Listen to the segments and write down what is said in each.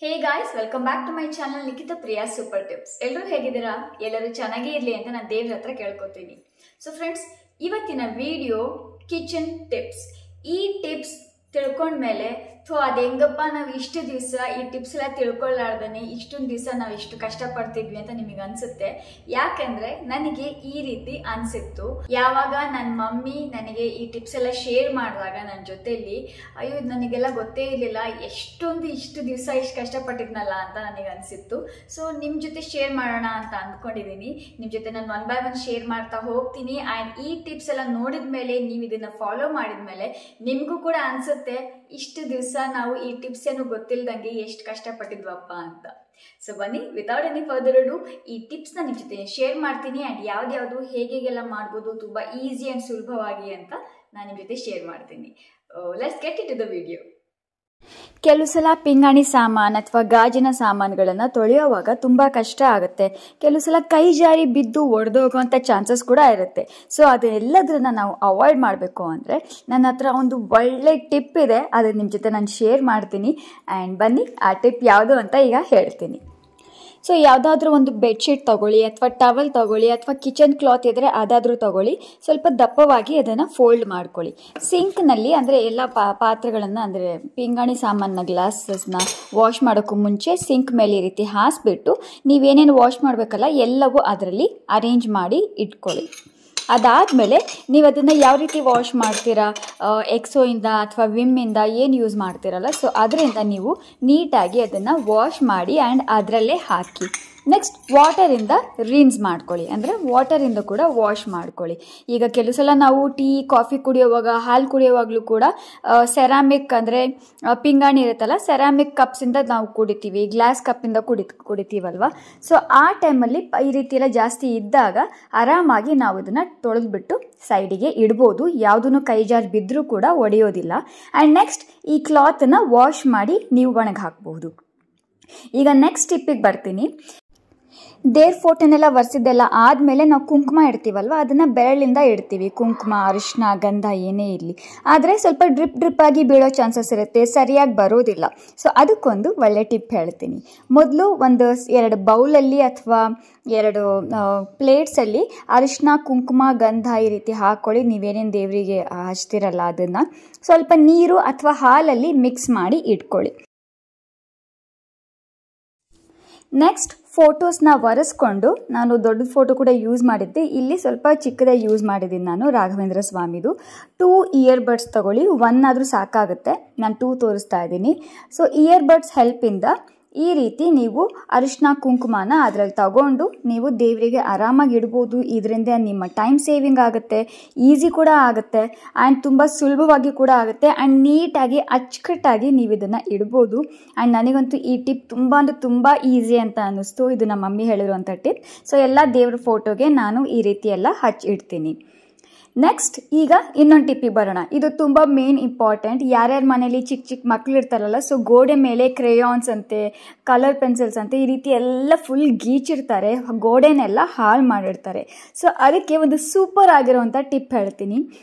Hey guys, welcome back to my channel Nikita Priya Super Tips. ಎಲ್ಲರೂ ಹೇಗಿದ್ದೀರಾ? ಎಲ್ಲರೂ ಚೆನ್ನಾಗೇ ಇರಲಿ ಅಂತ ನಾನು ದೇವರ ಹತ್ರ ಕೇಳ್ಕೊತೀನಿ. ಸೊ ಫ್ರೆಂಡ್ಸ್, ಇವತ್ತಿನ ವಿಡಿಯೋ ಕಿಚನ್ ಟಿಪ್ಸ್. ಈ ಟಿಪ್ಸ್ ತಿಳ್ಕೊಂಡ್ಮೇಲೆ ಅದು ಹೆಂಗಪ್ಪ ನಾವು ಇಷ್ಟು ದಿವಸ ಈ ಟಿಪ್ಸ್ ಎಲ್ಲ ತಿಳ್ಕೊಳ್ಳಾರ್ದೇ ಇಷ್ಟೊಂದು ದಿವಸ ನಾವು ಇಷ್ಟು ಕಷ್ಟಪಡ್ತಿದ್ವಿ ಅಂತ ನಿಮಗೆ ಅನ್ಸುತ್ತೆ. ಯಾಕಂದ್ರೆ ನನಗೆ ಈ ರೀತಿ ಅನ್ಸಿತ್ತು. ಯಾವಾಗ ನನ್ನ ಮಮ್ಮಿ ನನಗೆ ಈ ಟಿಪ್ಸ್ ಎಲ್ಲ ಶೇರ್ ಮಾಡಿದಾಗ ನನ್ನ ಜೊತೆಲಿ, ಅಯ್ಯೋ ನನಗೆಲ್ಲ ಗೊತ್ತೇ ಇರಲಿಲ್ಲ, ಇಷ್ಟು ದಿವಸ ಇಷ್ಟು ಕಷ್ಟಪಟ್ಟಿದ್ನಲ್ಲ ಅಂತ ನನಗೆ ಅನಿಸಿತ್ತು. ಸೊ ನಿಮ್ಮ ಜೊತೆ ಶೇರ್ ಮಾಡೋಣ ಅಂತ ಅಂದ್ಕೊಂಡಿದ್ದೀನಿ. ನಿಮ್ಮ ಜೊತೆ ನಾನು 1 by 1 ಶೇರ್ ಮಾಡ್ತಾ ಹೋಗ್ತೀನಿ. ಆ್ಯಂಡ್ ಈ ಟಿಪ್ಸ್ ಎಲ್ಲ ನೋಡಿದ ಮೇಲೆ, ನೀವು ಇದನ್ನು ಫಾಲೋ ಮಾಡಿದ ಮೇಲೆ ನಿಮಗೂ ಕೂಡ ಅನಿಸುತ್ತೆ ಇಷ್ಟು ದಿವಸ ನಾವು ಈ ಟಿಪ್ಸ್ ಏನು ಗೊತ್ತಿಲ್ಲದಂಗೆ ಎಷ್ಟು ಕಷ್ಟಪಟ್ಟಿದ್ವಪ್ಪ ಅಂತ. ಸೊ ಬನ್ನಿ, ವಿತೌಟ್ ಎನಿ ಫರ್ದರ್ ಅಡು ಈ ಟಿಪ್ಸ್ನ ನಿಮ್ಮ ಜೊತೆ ಶೇರ್ ಮಾಡ್ತೀನಿ. ಆ್ಯಂಡ್ ಯಾವ್ದು ಹೇಗೆಲ್ಲ ಮಾಡ್ಬೋದು ತುಂಬ ಈಸಿ ಆ್ಯಂಡ್ ಸುಲಭವಾಗಿ ಅಂತ ನಾನು ನಿಮ್ಮ ಜೊತೆ ಶೇರ್ ಮಾಡ್ತೀನಿ. Let's get it to the video. ಕೆಲವು ಸಲ ಪಿಂಗಾಣಿ ಸಾಮಾನು ಅಥವಾ ಗಾಜಿನ ಸಾಮಾನುಗಳನ್ನು ತೊಳೆಯುವಾಗ ತುಂಬ ಕಷ್ಟ ಆಗುತ್ತೆ. ಕೆಲವು ಸಲ ಕೈ ಜಾರಿ ಬಿದ್ದು ಒಡೆದೋಗುವಂಥ ಚಾನ್ಸಸ್ ಕೂಡ ಇರುತ್ತೆ. ಸೊ ಅದೆಲ್ಲದನ್ನ ನಾವು ಅವಾಯ್ಡ್ ಮಾಡಬೇಕು ಅಂದರೆ ನನ್ನ ಹತ್ರ ಒಂದು ಒಳ್ಳೆ ಟಿಪ್ ಇದೆ, ಅದನ್ನು ನಿಮ್ಮ ಜೊತೆ ನಾನು ಶೇರ್ ಮಾಡ್ತೀನಿ. ಆ್ಯಂಡ್ ಬನ್ನಿ, ಆ ಟಿಪ್ ಯಾವುದು ಅಂತ ಈಗ ಹೇಳ್ತೀನಿ. ಸೊ ಯಾವುದಾದ್ರೂ ಒಂದು ಬೆಡ್ಶೀಟ್ ತೊಗೊಳ್ಳಿ, ಅಥವಾ ಟವಲ್ ತೊಗೊಳ್ಳಿ, ಅಥವಾ ಕಿಚನ್ ಕ್ಲಾತ್ ಇದ್ದರೆ ಅದಾದರೂ ತೊಗೊಳ್ಳಿ. ಸ್ವಲ್ಪ ದಪ್ಪವಾಗಿ ಅದನ್ನು ಫೋಲ್ಡ್ ಮಾಡ್ಕೊಳ್ಳಿ. ಸಿಂಕ್ನಲ್ಲಿ ಅಂದರೆ ಎಲ್ಲ ಪಾತ್ರೆಗಳನ್ನು, ಅಂದರೆ ಪಿಂಗಾಣಿ ಸಾಮಾನ ಗ್ಲಾಸಸ್ನ ವಾಶ್ ಮಾಡೋಕ್ಕೂ ಮುಂಚೆ ಸಿಂಕ್ ಮೇಲೆ ಈ ರೀತಿ ಹಾಸಿಬಿಟ್ಟು ನೀವೇನೇನು ವಾಶ್ ಮಾಡಬೇಕಲ್ಲ ಎಲ್ಲವೂ ಅದರಲ್ಲಿ ಅರೇಂಜ್ ಮಾಡಿ ಇಟ್ಕೊಳ್ಳಿ. ಅದಾದಮೇಲೆ ನೀವು ಅದನ್ನು ಯಾವ ರೀತಿ ವಾಶ್ ಮಾಡ್ತೀರಾ, ಎಕ್ಸೋಯಿಂದ ಅಥವಾ ವಿಮ್ಮಿಂದ ಏನು ಯೂಸ್ ಮಾಡ್ತೀರಲ್ಲ, ಸೊ ಅದರಿಂದ ನೀವು ನೀಟಾಗಿ ಅದನ್ನು ವಾಶ್ ಮಾಡಿ ಆ್ಯಂಡ್ ಅದರಲ್ಲೇ ಹಾಕಿ. ನೆಕ್ಸ್ಟ್ ವಾಟರಿಂದ ರಿನ್ಸ್ ಮಾಡ್ಕೊಳ್ಳಿ, ಅಂದರೆ ವಾಟರಿಂದ ಕೂಡ ವಾಶ್ ಮಾಡ್ಕೊಳ್ಳಿ. ಈಗ ಕೆಲವು ಸಲ ನಾವು ಟೀ ಕಾಫಿ ಕುಡಿಯೋವಾಗ, ಹಾಲು ಕುಡಿಯೋವಾಗಲೂ ಕೂಡ ಸೆರಾಮಿಕ್ ಅಂದರೆ ಪಿಂಗಾಣಿ ಇರುತ್ತಲ್ಲ, ಸೆರಾಮಿಕ್ ಕಪ್ಸಿಂದ ನಾವು ಕುಡಿತೀವಿ, ಗ್ಲಾಸ್ ಕಪ್ಪಿಂದ ಕುಡಿತೀವಲ್ವ. ಸೊ ಆ ಟೈಮಲ್ಲಿ ಈ ರೀತಿ ಎಲ್ಲ ಜಾಸ್ತಿ ಇದ್ದಾಗ ಆರಾಮಾಗಿ ನಾವು ಇದನ್ನು ತೊಳೆದ್ಬಿಟ್ಟು ಸೈಡಿಗೆ ಇಡ್ಬೋದು. ಯಾವುದೂ ಕೈ ಜಾರಿ ಬಿದ್ದರೂ ಕೂಡ ಒಡೆಯೋದಿಲ್ಲ. ಆ್ಯಂಡ್ ನೆಕ್ಸ್ಟ್ ಈ ಕ್ಲಾತನ್ನು ವಾಶ್ ಮಾಡಿ ನೀವು ಒಣಗಿ ಹಾಕ್ಬೋದು. ಈಗ ನೆಕ್ಸ್ಟ್ ಟಿಪ್ಪಿಗೆ ಬರ್ತೀನಿ. ದೇವ್ರ ಫೋಟೋನೆಲ್ಲ ಒರೆಸಿದ್ದೆಲ್ಲ ಆದಮೇಲೆ ನಾವು ಕುಂಕುಮ ಇಡ್ತೀವಲ್ವ, ಅದನ್ನು ಬೆರಳಿಂದ ಇಡ್ತೀವಿ. ಕುಂಕುಮ, ಅರಿಶಿನ, ಗಂಧ ಏನೇ ಇರಲಿ. ಆದರೆ ಸ್ವಲ್ಪ ಡ್ರಿಪ್ ಆಗಿ ಬೀಳೋ ಚಾನ್ಸಸ್ ಇರುತ್ತೆ, ಸರಿಯಾಗಿ ಬರೋದಿಲ್ಲ. ಸೊ ಅದಕ್ಕೊಂದು ಒಳ್ಳೆ ಟಿಪ್ ಹೇಳ್ತೀನಿ. ಮೊದಲು 2 ಬೌಲಲ್ಲಿ ಅಥವಾ 2 ಪ್ಲೇಟ್ಸಲ್ಲಿ ಅರಿಶಿನ, ಕುಂಕುಮ, ಗಂಧ ಈ ರೀತಿ ಹಾಕ್ಕೊಳ್ಳಿ. ನೀವೇನೇನು ದೇವರಿಗೆ ಹಚ್ತಿರಲ್ಲ ಅದನ್ನು ಸ್ವಲ್ಪ ನೀರು ಅಥವಾ ಹಾಲಲ್ಲಿ ಮಿಕ್ಸ್ ಮಾಡಿ ಇಟ್ಕೊಳ್ಳಿ. ನೆಕ್ಸ್ಟ್ ಫೋಟೋಸ್ನ ಒರೆಸ್ಕೊಂಡು, ನಾನು ದೊಡ್ಡ ಫೋಟೋ ಕೂಡ ಯೂಸ್ ಮಾಡಿದ್ದೆ, ಇಲ್ಲಿ ಸ್ವಲ್ಪ ಚಿಕ್ಕದಾಗಿ ಯೂಸ್ ಮಾಡಿದ್ದೀನಿ ನಾನು, ರಾಘವೇಂದ್ರ ಸ್ವಾಮಿದು. 2 ಇಯರ್ಬಡ್ಸ್ ತೊಗೊಳ್ಳಿ, 1 ಆದರೂ ಸಾಕಾಗುತ್ತೆ, ನಾನು 2 ತೋರಿಸ್ತಾ ಇದ್ದೀನಿ. ಸೊ ಇಯರ್ಬಡ್ಸ್ ಹೆಲ್ಪಿಂದ ಈ ರೀತಿ ನೀವು ಅರಿಶಿನ ಕುಂಕುಮನ ಅದರಲ್ಲಿ ತಗೊಂಡು ನೀವು ದೇವರಿಗೆ ಆರಾಮಾಗಿ ಇಡ್ಬೋದು. ಇದರಿಂದ ನಿಮ್ಮ ಟೈಮ್ ಸೇವಿಂಗ್ ಆಗುತ್ತೆ, ಈಸಿ ಕೂಡ ಆಗುತ್ತೆ, ಆ್ಯಂಡ್ ತುಂಬ ಸುಲಭವಾಗಿ ಕೂಡ ಆಗುತ್ತೆ. ಆ್ಯಂಡ್ ನೀಟಾಗಿ ಅಚ್ಚುಕಟ್ಟಾಗಿ ನೀವು ಇದನ್ನು ಇಡ್ಬೋದು. ಆ್ಯಂಡ್ ನನಗಂತೂ ಈ ಟಿಪ್ ತುಂಬ ಈಸಿ ಅಂತ ಅನ್ನಿಸ್ತು. ಇದು ನಮ್ಮ ಮಮ್ಮಿ ಹೇಳಿರುವಂಥ ಟಿಪ್. ಸೊ ಎಲ್ಲ ದೇವ್ರ ಫೋಟೋಗೆ ನಾನು ಈ ರೀತಿ ಎಲ್ಲ ಹಚ್ಚಿಡ್ತೀನಿ. ನೆಕ್ಸ್ಟ್ ಈಗ ಇನ್ನೊಂದು ಟಿಪ್ಪಿಗೆ ಬರೋಣ. ಇದು ತುಂಬ ಮೇನ್ ಇಂಪಾರ್ಟೆಂಟ್. ಯಾರ್ಯಾರ ಮನೇಲಿ ಚಿಕ್ಕ ಮಕ್ಕಳು ಇರ್ತಾರಲ್ಲ, ಸೊ ಗೋಡೆ ಮೇಲೆ ಕ್ರೇಯಾನ್ಸ್ ಅಂತೆ, ಕಲರ್ ಪೆನ್ಸಿಲ್ಸ್ ಅಂತೆ ಈ ರೀತಿ ಎಲ್ಲ ಫುಲ್ ಗೀಚಿರ್ತಾರೆ, ಗೋಡೆನೆಲ್ಲ ಹಾಳು ಮಾಡಿರ್ತಾರೆ. ಸೊ ಅದಕ್ಕೆ ಒಂದು ಸೂಪರ್ ಆಗಿರೋವಂಥ ಟಿಪ್ ಹೇಳ್ತೀನಿ.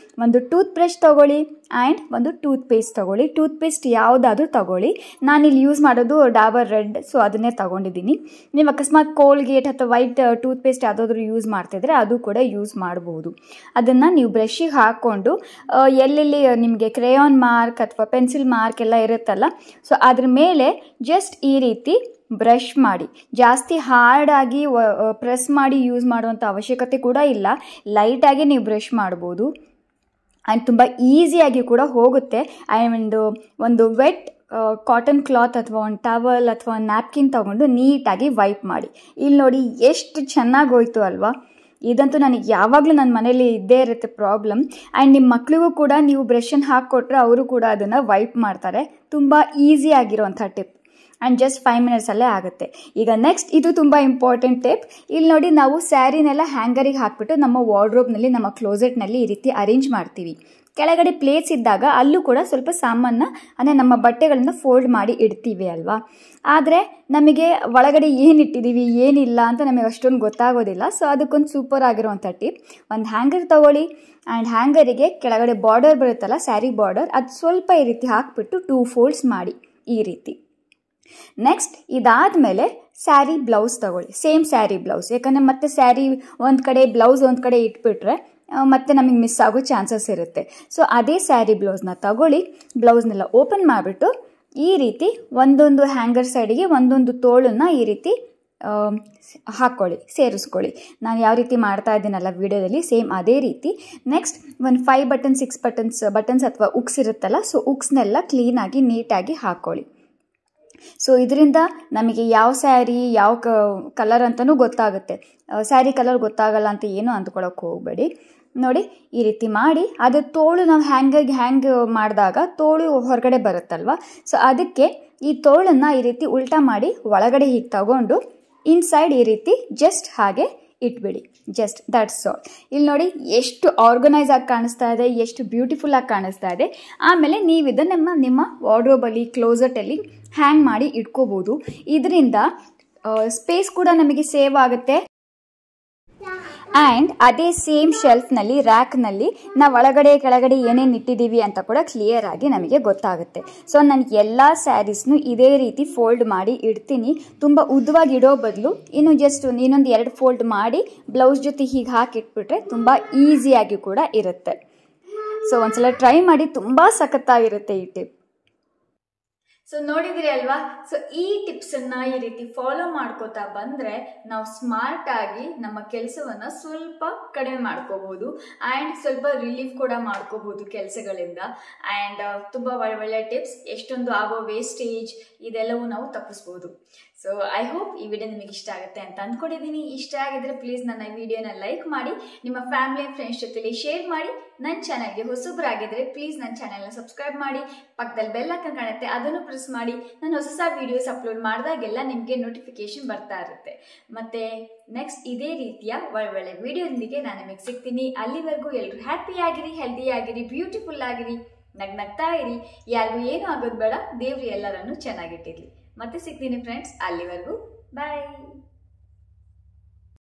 ಒಂದು ಟೂತ್ ಬ್ರಷ್ ತೊಗೊಳ್ಳಿ ಆ್ಯಂಡ್ ಒಂದು ಟೂತ್ ಪೇಸ್ಟ್ ತೊಗೊಳ್ಳಿ. ಟೂತ್ ಪೇಸ್ಟ್ ಯಾವುದಾದ್ರೂ ತೊಗೊಳ್ಳಿ. ನಾನಿಲ್ಲಿ ಯೂಸ್ ಮಾಡೋದು ಡಾಬರ್ ರೆಡ್, ಸೊ ಅದನ್ನೇ ತೊಗೊಂಡಿದ್ದೀನಿ. ನೀವು ಅಕಸ್ಮಾತ್ ಕೋಲ್ಗೇಟ್ ಅಥವಾ ವೈಟ್ ಟೂತ್ ಪೇಸ್ಟ್ ಯಾವುದಾದ್ರೂ ಯೂಸ್ ಮಾಡ್ತಿದ್ರೆ ಅದು ಕೂಡ ಯೂಸ್ ಮಾಡ್ಬೋದು. ಅದನ್ನು ನೀವು ಬ್ರಷಿಗೆ ಹಾಕ್ಕೊಂಡು ಎಲ್ಲೆಲ್ಲಿ ನಿಮಗೆ ಕ್ರೇಯಾನ್ ಮಾರ್ಕ್ ಅಥವಾ ಪೆನ್ಸಿಲ್ ಮಾರ್ಕ್ ಎಲ್ಲ ಇರುತ್ತಲ್ಲ, ಸೊ ಅದ್ರ ಮೇಲೆ ಜಸ್ಟ್ ಈ ರೀತಿ ಬ್ರಷ್ ಮಾಡಿ. ಜಾಸ್ತಿ ಹಾರ್ಡಾಗಿ ಪ್ರೆಸ್ ಮಾಡಿ ಯೂಸ್ ಮಾಡುವಂಥ ಅವಶ್ಯಕತೆ ಕೂಡ ಇಲ್ಲ. ಲೈಟಾಗಿ ನೀವು ಬ್ರಷ್ ಮಾಡ್ಬೋದು. ಆ್ಯಂಡ್ ತುಂಬ ಈಸಿಯಾಗಿ ಕೂಡ ಹೋಗುತ್ತೆ. ಆ್ಯಂಡ್ ಒಂದು ವೆಟ್ ಕಾಟನ್ ಕ್ಲಾತ್ ಅಥವಾ ಒಂದು ಟವಲ್ ಅಥವಾ ಒಂದು ನ್ಯಾಪ್ಕಿನ್ ತೊಗೊಂಡು ನೀಟಾಗಿ ವೈಪ್ ಮಾಡಿ. ಇಲ್ಲಿ ನೋಡಿ ಎಷ್ಟು ಚೆನ್ನಾಗಿ ಹೋಯ್ತು ಅಲ್ವಾ. ಇದಂತೂ ನನಗೆ ಯಾವಾಗಲೂ ನನ್ನ ಮನೇಲಿ ಇದ್ದೇ ಇರುತ್ತೆ ಪ್ರಾಬ್ಲಮ್. ಆ್ಯಂಡ್ ನಿಮ್ಮ ಮಕ್ಕಳಿಗೂ ಕೂಡ ನೀವು ಬ್ರಷನ್ನು ಹಾಕ್ಕೊಟ್ರೆ ಅವರು ಕೂಡ ಅದನ್ನು ವೈಪ್ ಮಾಡ್ತಾರೆ. ತುಂಬ ಈಸಿ ಆಗಿರೋವಂಥ ಟಿಪ್. ಆ್ಯಂಡ್ ಜಸ್ಟ್ 5 ಮಿನಿಟ್ಸಲ್ಲೇ ಆಗುತ್ತೆ. ಈಗ ನೆಕ್ಸ್ಟ್ ಇದು ತುಂಬ ಇಂಪಾರ್ಟೆಂಟ್ ಟಿಪ್. ಇಲ್ಲಿ ನೋಡಿ, ನಾವು ಸ್ಯಾರಿನೆಲ್ಲ ಹ್ಯಾಂಗರಿಗೆ ಹಾಕಿಬಿಟ್ಟು ನಮ್ಮ ವಾರ್ಡ್ರೋಬ್ನಲ್ಲಿ, ನಮ್ಮ ಕ್ಲೋಸೆಟ್ನಲ್ಲಿ ಈ ರೀತಿ ಅರೇಂಜ್ ಮಾಡ್ತೀವಿ. ಕೆಳಗಡೆ ಪ್ಲೇಸ್ ಇದ್ದಾಗ ಅಲ್ಲೂ ಕೂಡ ಸ್ವಲ್ಪ ಸಾಮಾನ, ಅಂದರೆ ನಮ್ಮ ಬಟ್ಟೆಗಳನ್ನು ಫೋಲ್ಡ್ ಮಾಡಿ ಇಡ್ತೀವಿ ಅಲ್ವಾ. ಆದರೆ ನಮಗೆ ಒಳಗಡೆ ಏನಿಟ್ಟಿದ್ದೀವಿ ಏನಿಲ್ಲ ಅಂತ ನಮಗೆ ಅಷ್ಟೊಂದು ಗೊತ್ತಾಗೋದಿಲ್ಲ. ಸೊ ಅದಕ್ಕೊಂದು ಸೂಪರ್ ಆಗಿರುವಂಥ ಟಿಪ್. ಒಂದು ಹ್ಯಾಂಗರ್ ತೊಗೊಳ್ಳಿ ಆ್ಯಂಡ್ ಹ್ಯಾಂಗರಿಗೆ ಕೆಳಗಡೆ ಬಾರ್ಡರ್ ಬರುತ್ತಲ್ಲ, ಸ್ಯಾರಿ ಬಾರ್ಡರ್, ಅದು ಸ್ವಲ್ಪ ಈ ರೀತಿ ಹಾಕಿಬಿಟ್ಟು 2 ಫೋಲ್ಡ್ಸ್ ಮಾಡಿ ಈ ರೀತಿ. ನೆಕ್ಸ್ಟ್ ಇದಾದಮೇಲೆ ಸ್ಯಾರಿ ಬ್ಲೌಸ್ ತಗೊಳ್ಳಿ, ಸೇಮ್ ಸ್ಯಾರಿ ಬ್ಲೌಸ್. ಯಾಕಂದರೆ ಮತ್ತೆ ಸ್ಯಾರಿ ಒಂದು ಕಡೆ ಬ್ಲೌಸ್ ಒಂದು ಕಡೆ ಇಟ್ಬಿಟ್ರೆ ಮತ್ತೆ ನಮಗೆ ಮಿಸ್ ಆಗೋ ಚಾನ್ಸಸ್ ಇರುತ್ತೆ. ಸೊ ಅದೇ ಸ್ಯಾರಿ ಬ್ಲೌಸ್ನ ತಗೊಳ್ಳಿ, ಬ್ಲೌಸ್ನೆಲ್ಲ ಓಪನ್ ಮಾಡಿಬಿಟ್ಟು ಈ ರೀತಿ ಒಂದೊಂದು ಹ್ಯಾಂಗರ್ ಸೈಡಿಗೆ ಒಂದೊಂದು ತೋಳನ್ನು ಈ ರೀತಿ ಹಾಕ್ಕೊಳ್ಳಿ, ಸೇರಿಸ್ಕೊಳ್ಳಿ. ನಾನು ಯಾವ ರೀತಿ ಮಾಡ್ತಾ ಇದ್ದೀನಲ್ಲ ವಿಡಿಯೋದಲ್ಲಿ ಸೇಮ್ ಅದೇ ರೀತಿ. ನೆಕ್ಸ್ಟ್ ಒಂದು 5 ಬಟನ್ 6 ಬಟನ್ಸ್ ಅಥವಾ ಉಕ್ಸ್ ಇರುತ್ತಲ್ಲ, ಸೊ ಉಕ್ಸ್ನೆಲ್ಲ ಕ್ಲೀನಾಗಿ ನೀಟಾಗಿ ಹಾಕ್ಕೊಳ್ಳಿ. ಸೊ ಇದರಿಂದ ನಮಗೆ ಯಾವ ಸ್ಯಾರಿ ಯಾವ ಕಲರ್ ಅಂತಲೂ ಗೊತ್ತಾಗುತ್ತೆ. ಸ್ಯಾರಿ ಕಲರ್ ಗೊತ್ತಾಗಲ್ಲ ಅಂತ ಏನು ಅಂದ್ಕೊಳ್ಳೋಕೆ ಹೋಗಬೇಡಿ. ನೋಡಿ ಈ ರೀತಿ ಮಾಡಿ, ಅದು ತೋಳು ನಾವು ಹ್ಯಾಂಗ್ ಮಾಡಿದಾಗ ತೋಳು ಹೊರಗಡೆ ಬರುತ್ತಲ್ವ, ಸೊ ಅದಕ್ಕೆ ಈ ತೋಳನ್ನು ಈ ರೀತಿ ಉಲ್ಟಾ ಮಾಡಿ ಒಳಗಡೆ ಹೀಗೆ ತಗೊಂಡು ಇನ್ಸೈಡ್ ಈ ರೀತಿ ಜಸ್ಟ್ ಹಾಗೆ ಇಟ್ಬಿಡಿ. Just that's all. ಇಲ್ಲಿ ನೋಡಿ ಎಷ್ಟು ಆರ್ಗನೈಸ್ ಆಗಿ ಕಾಣಿಸ್ತಾ ಇದೆ, ಎಷ್ಟು ಬ್ಯೂಟಿಫುಲ್ ಆಗಿ ಕಾಣಿಸ್ತಾ ಇದೆ. ಆಮೇಲೆ ನೀವು ಇದನ್ನು ನಿಮ್ಮ ವಾರ್ಡ್ರೋಬಲ್ಲಿ ಕ್ಲೋಸೆಟಲ್ಲಿ ಹ್ಯಾಂಗ್ ಮಾಡಿ ಇಟ್ಕೋಬೋದು. ಇದರಿಂದ ಸ್ಪೇಸ್ ಕೂಡ ನಮಗೆ ಸೇವ್ ಆಗುತ್ತೆ. ಆ್ಯಂಡ್ ಅದೇ ಸೇಮ್ ಶೆಲ್ಫ್ನಲ್ಲಿ ರ್ಯಾಕ್ನಲ್ಲಿ ನಾವು ಒಳಗಡೆ ಕೆಳಗಡೆ ಏನೇನು ಇಟ್ಟಿದ್ದೀವಿ ಅಂತ ಕೂಡ ಕ್ಲಿಯರ್ ಆಗಿ ನಮಗೆ ಗೊತ್ತಾಗುತ್ತೆ. ಸೊ ನಾನು ಎಲ್ಲ ಸ್ಯಾರೀಸ್ನು ಇದೇ ರೀತಿ ಫೋಲ್ಡ್ ಮಾಡಿ ಇಡ್ತೀನಿ. ತುಂಬ ಉದ್ದವಾಗಿ ಇಡೋ ಬದಲು ಇನ್ನೊಂದು 2 ಫೋಲ್ಡ್ ಮಾಡಿ ಬ್ಲೌಸ್ ಜೊತೆ ಹೀಗೆ ಹಾಕಿಟ್ಬಿಟ್ರೆ ತುಂಬ ಈಸಿಯಾಗಿ ಕೂಡ ಇರುತ್ತೆ. ಸೊ ಒಂದ್ಸಲ ಟ್ರೈ ಮಾಡಿ, ತುಂಬ ಸಖತ್ತಾಗಿರುತ್ತೆ ಈ ಟಿಪ್. ಸೊ ನೋಡಿದ್ರಿ ಅಲ್ವಾ. ಸೊ ಈ ಟಿಪ್ಸನ್ನು ಈ ರೀತಿ ಫಾಲೋ ಮಾಡ್ಕೋತಾ ಬಂದರೆ ನಾವು ಸ್ಮಾರ್ಟ್ ಆಗಿ ನಮ್ಮ ಕೆಲಸವನ್ನು ಸ್ವಲ್ಪ ಕಡಿಮೆ ಮಾಡ್ಕೋಬೋದು ಆ್ಯಂಡ್ ಸ್ವಲ್ಪ ರಿಲೀಫ್ ಕೂಡ ಮಾಡ್ಕೋಬೋದು ಕೆಲಸಗಳಿಂದ. ಆ್ಯಂಡ್ ತುಂಬ ಒಳ್ಳೆ ಟಿಪ್ಸ್, ಎಷ್ಟೊಂದು ಆಗೋ ವೇಸ್ಟೇಜ್ ಇದೆಲ್ಲವೂ ನಾವು ತಪ್ಪಿಸ್ಬೋದು. ಸೊ ಐ ಹೋಪ್ ಈ ವಿಡಿಯೋ ನಿಮಗೆ ಇಷ್ಟ ಆಗುತ್ತೆ ಅಂತ ಅಂದ್ಕೊಂಡಿದ್ದೀನಿ. ಇಷ್ಟ ಆಗಿದ್ರೆ ಪ್ಲೀಸ್ ನನ್ನ ವಿಡಿಯೋನ ಲೈಕ್ ಮಾಡಿ, ನಿಮ್ಮ ಫ್ಯಾಮಿಲಿ ಆ್ಯಂಡ್ ಫ್ರೆಂಡ್ಸ್ ಜೊತೆಲಿ ಶೇರ್ ಮಾಡಿ. ನನ್ನ ಚಾನಲ್ಗೆ ಹೊಸಬರಾಗಿದ್ದರೆ ಪ್ಲೀಸ್ ನನ್ನ ಚಾನಲ್ನ ಸಬ್ಸ್ಕ್ರೈಬ್ ಮಾಡಿ, ಪಕ್ಕದಲ್ಲಿ ಬೆಲ್ ಐಕಾನ್ ಕಾಣುತ್ತೆ ಅದನ್ನು ಪ್ರೆಸ್ ಮಾಡಿ. ನಾನು ಹೊಸ ವಿಡಿಯೋಸ್ ಅಪ್ಲೋಡ್ ಮಾಡಿದಾಗೆಲ್ಲ ನಿಮಗೆ ನೋಟಿಫಿಕೇಶನ್ ಬರ್ತಾ ಇರುತ್ತೆ. ಮತ್ತು ನೆಕ್ಸ್ಟ್ ಇದೇ ರೀತಿಯ ಒಳ್ಳೆ ವಿಡಿಯೋದೊಂದಿಗೆ ನಾನು ನಿಮಗೆ ಸಿಗ್ತೀನಿ. ಅಲ್ಲಿವರೆಗೂ ಎಲ್ಲರೂ ಹ್ಯಾಪಿ ಆಗಿರಿ, ಹೆಲ್ದಿ ಆಗಿರಿ, ಬ್ಯೂಟಿಫುಲ್ ಆಗಿರಿ, ನಗ್ನಗ್ತಾ ಇರಿ. ಯಾರಿಗೂ ಏನೂ ಆಗೋದು ಬೇಡ, ದೇವ್ರು ಎಲ್ಲರನ್ನು ಚೆನ್ನಾಗಿಟ್ಟಿರಲಿ. ಮತ್ತೆ ಸಿಗ್ತೀನಿ ಫ್ರೆಂಡ್ಸ್, ಅಲ್ಲಿವರೆಗೂ ಬಾಯ್.